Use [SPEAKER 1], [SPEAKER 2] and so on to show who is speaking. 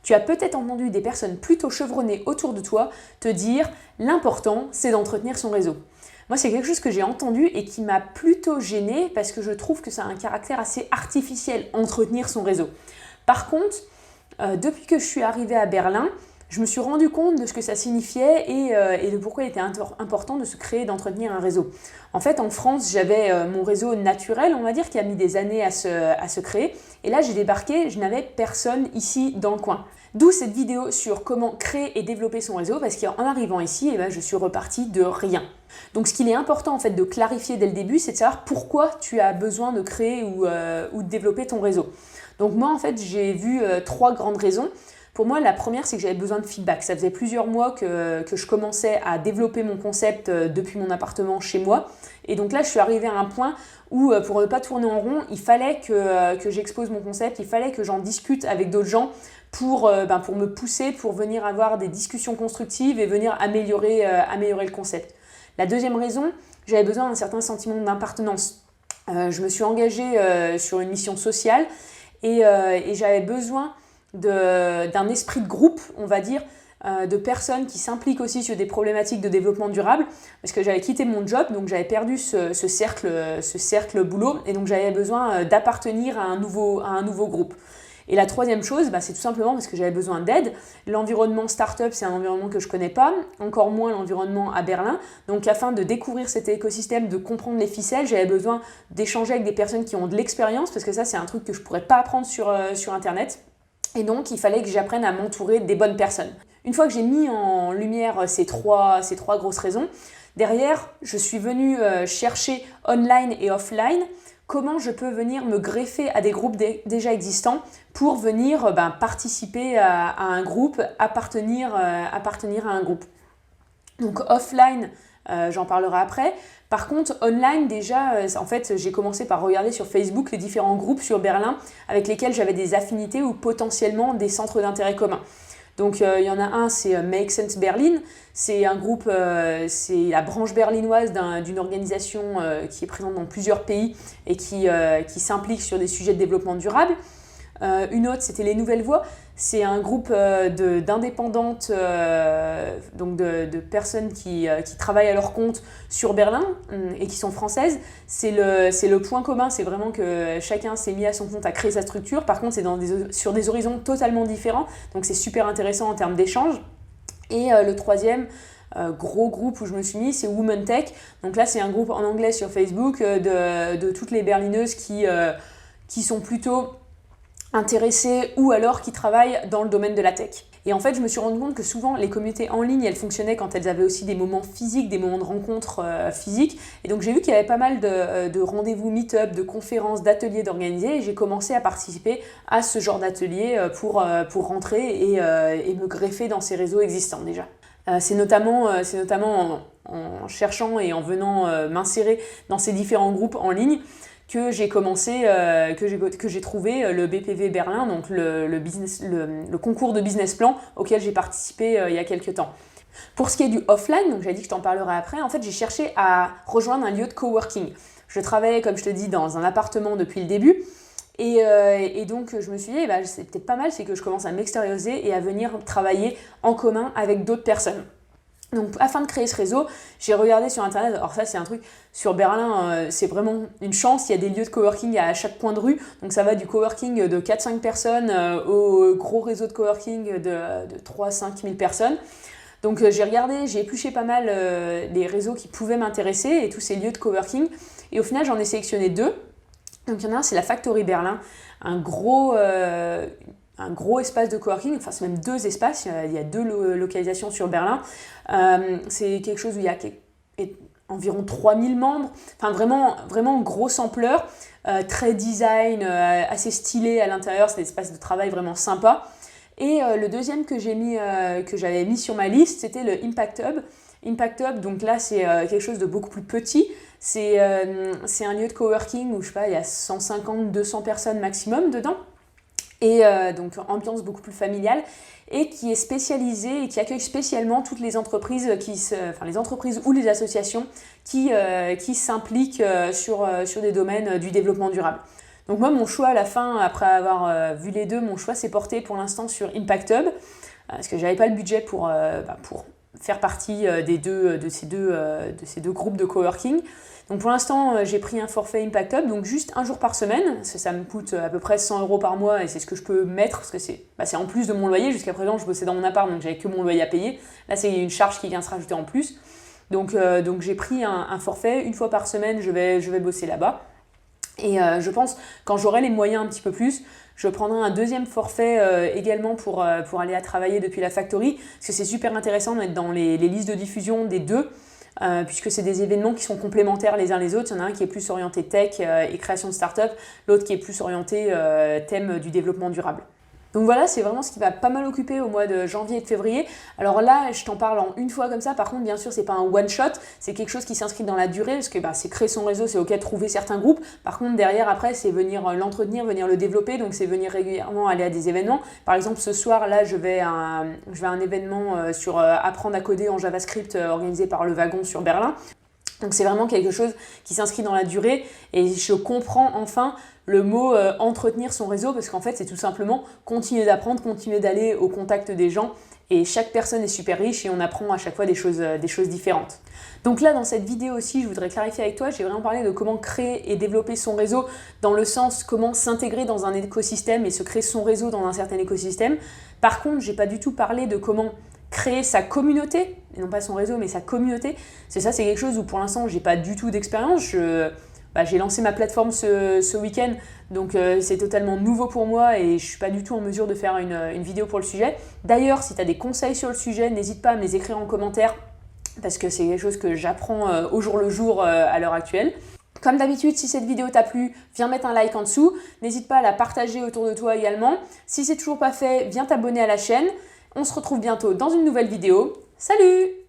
[SPEAKER 1] Tu as peut-être entendu des personnes plutôt chevronnées autour de toi te dire « l'important, c'est d'entretenir son réseau ». Moi, c'est quelque chose que j'ai entendu et qui m'a plutôt gênée parce que je trouve que ça a un caractère assez artificiel, entretenir son réseau. Par contre, depuis que je suis arrivée à Berlin, je me suis rendu compte de ce que ça signifiait et de pourquoi il était important de se créer et d'entretenir un réseau. En fait, en France, j'avais mon réseau naturel, on va dire, qui a mis des années à se créer. Et là, j'ai débarqué, je n'avais personne ici dans le coin. D'où cette vidéo sur comment créer et développer son réseau, parce qu'en arrivant ici, je suis repartie de rien. Donc ce qu'il est important en fait de clarifier dès le début, c'est de savoir pourquoi tu as besoin de créer ou de développer ton réseau. Donc moi, en fait, j'ai vu 3 grandes raisons. Pour moi, la première, c'est que j'avais besoin de feedback. Ça faisait plusieurs mois que je commençais à développer mon concept depuis mon appartement chez moi. Et donc là, je suis arrivée à un point où, pour ne pas tourner en rond, il fallait que j'expose mon concept, il fallait que j'en discute avec d'autres gens pour me pousser, pour venir avoir des discussions constructives et venir améliorer le concept. La deuxième raison, j'avais besoin d'un certain sentiment d'appartenance. Je me suis engagée sur une mission sociale et j'avais besoin d'un esprit de groupe, on va dire, de personnes qui s'impliquent aussi sur des problématiques de développement durable, parce que j'avais quitté mon job, donc j'avais perdu ce cercle boulot, et donc j'avais besoin d'appartenir à un nouveau groupe. Et la troisième chose, c'est tout simplement parce que j'avais besoin d'aide. L'environnement startup, c'est un environnement que je ne connais pas, encore moins l'environnement à Berlin. Donc afin de découvrir cet écosystème, de comprendre les ficelles, j'avais besoin d'échanger avec des personnes qui ont de l'expérience, parce que ça, c'est un truc que je ne pourrais pas apprendre sur Internet. Et donc, il fallait que j'apprenne à m'entourer des bonnes personnes. Une fois que j'ai mis en lumière ces trois grosses raisons, derrière, je suis venue chercher online et offline comment je peux venir me greffer à des groupes déjà existants pour venir participer à un groupe, appartenir à un groupe. Donc offline, j'en parlerai après. Par contre, online, déjà, en fait, j'ai commencé par regarder sur Facebook les différents groupes sur Berlin avec lesquels j'avais des affinités ou potentiellement des centres d'intérêt communs. Donc, il y en a un, c'est Make Sense Berlin. C'est un groupe, c'est la branche berlinoise d'une organisation qui est présente dans plusieurs pays et qui s'implique sur des sujets de développement durable. Une autre, c'était Les Nouvelles Voix. C'est un groupe d'indépendantes, donc de personnes qui travaillent à leur compte sur Berlin et qui sont françaises. C'est le point commun, c'est vraiment que chacun s'est mis à son compte à créer sa structure. Par contre, c'est sur des horizons totalement différents, donc c'est super intéressant en termes d'échange. Et le troisième gros groupe où je me suis mis, c'est Women Tech. Donc là, c'est un groupe en anglais sur Facebook de toutes les berlineuses qui sont plutôt intéressées ou alors qui travaillent dans le domaine de la tech. Et en fait, je me suis rendu compte que souvent, les communautés en ligne, elles fonctionnaient quand elles avaient aussi des moments physiques, des moments de rencontres physiques. Et donc, j'ai vu qu'il y avait pas mal de rendez-vous meet-up, de conférences, d'ateliers d'organiser. Et j'ai commencé à participer à ce genre d'ateliers pour rentrer et me greffer dans ces réseaux existants déjà. C'est notamment en cherchant et en venant m'insérer dans ces différents groupes en ligne que j'ai commencé, que j'ai trouvé le BPV Berlin, donc le concours de business plan auquel j'ai participé il y a quelques temps. Pour ce qui est du offline, donc j'avais dit que je t'en parlerai après, en fait j'ai cherché à rejoindre un lieu de coworking. Je travaillais, comme je te dis, dans un appartement depuis le début. Et donc je me suis dit, c'est peut-être pas mal, c'est que je commence à m'extérioriser et à venir travailler en commun avec d'autres personnes. Donc afin de créer ce réseau, j'ai regardé sur internet, alors ça c'est un truc, sur Berlin c'est vraiment une chance, il y a des lieux de coworking à chaque coin de rue, donc ça va du coworking de 4-5 personnes au gros réseau de coworking de 3-5 000 personnes. Donc j'ai regardé, j'ai épluché pas mal les réseaux qui pouvaient m'intéresser et tous ces lieux de coworking, et au final j'en ai sélectionné 2. Donc il y en a un, c'est la Factory Berlin, un gros espace de coworking, enfin c'est même 2 espaces, il y a 2 localisations sur Berlin. C'est quelque chose où il y a environ 3000 membres, enfin vraiment, vraiment grosse ampleur, très design, assez stylé à l'intérieur, c'est des espaces de travail vraiment sympa. Et le deuxième que j'avais mis sur ma liste, c'était le Impact Hub. Impact Hub, donc là c'est quelque chose de beaucoup plus petit, c'est un lieu de coworking où je sais pas, il y a 150-200 personnes maximum dedans. Et donc ambiance beaucoup plus familiale et qui est spécialisée et qui accueille spécialement toutes les entreprises les entreprises ou les associations qui s'impliquent sur des domaines du développement durable. Donc moi, mon choix à la fin, après avoir vu les deux, mon choix s'est porté pour l'instant sur Impact Hub, parce que j'avais pas le budget pour faire partie de ces deux groupes de coworking. Donc pour l'instant, j'ai pris un forfait Impact Hub, donc juste un jour par semaine, ça me coûte à peu près 100 € par mois et c'est ce que je peux mettre, parce que c'est en plus de mon loyer. Jusqu'à présent, je bossais dans mon appart, donc j'avais que mon loyer à payer. Là, c'est une charge qui vient se rajouter en plus. Donc j'ai pris un forfait, une fois par semaine, je vais bosser là-bas. Et je pense, quand j'aurai les moyens un petit peu plus, je prendrai un deuxième forfait également pour aller à travailler depuis la factory, parce que c'est super intéressant d'être dans les listes de diffusion des deux, puisque c'est des événements qui sont complémentaires les uns les autres. Il y en a un qui est plus orienté tech et création de start-up, l'autre qui est plus orienté thème du développement durable. Donc voilà, c'est vraiment ce qui va pas mal occuper au mois de janvier et de février. Alors là, je t'en parle en une fois comme ça. Par contre, bien sûr, c'est pas un one-shot. C'est quelque chose qui s'inscrit dans la durée, parce que c'est créer son réseau, c'est ok de trouver certains groupes. Par contre, derrière, après, c'est venir l'entretenir, venir le développer. Donc c'est venir régulièrement aller à des événements. Par exemple, ce soir, là, je vais à un événement sur apprendre à coder en JavaScript organisé par Le Wagon sur Berlin. Donc c'est vraiment quelque chose qui s'inscrit dans la durée et je comprends enfin le mot entretenir son réseau, parce qu'en fait c'est tout simplement continuer d'apprendre, continuer d'aller au contact des gens, et chaque personne est super riche et on apprend à chaque fois des choses différentes. Donc là, dans cette vidéo aussi, je voudrais clarifier avec toi, j'ai vraiment parlé de comment créer et développer son réseau, dans le sens comment s'intégrer dans un écosystème et se créer son réseau dans un certain écosystème. Par contre, j'ai pas du tout parlé de comment créer sa communauté, et non pas son réseau, mais sa communauté. C'est quelque chose où pour l'instant, j'ai pas du tout d'expérience. J'ai lancé ma plateforme ce week-end, donc c'est totalement nouveau pour moi et je suis pas du tout en mesure de faire une vidéo pour le sujet. D'ailleurs, si tu as des conseils sur le sujet, n'hésite pas à me les écrire en commentaire, parce que c'est quelque chose que j'apprends au jour le jour à l'heure actuelle. Comme d'habitude, si cette vidéo t'a plu, viens mettre un like en dessous. N'hésite pas à la partager autour de toi également. Si c'est toujours pas fait, viens t'abonner à la chaîne. On se retrouve bientôt dans une nouvelle vidéo. Salut!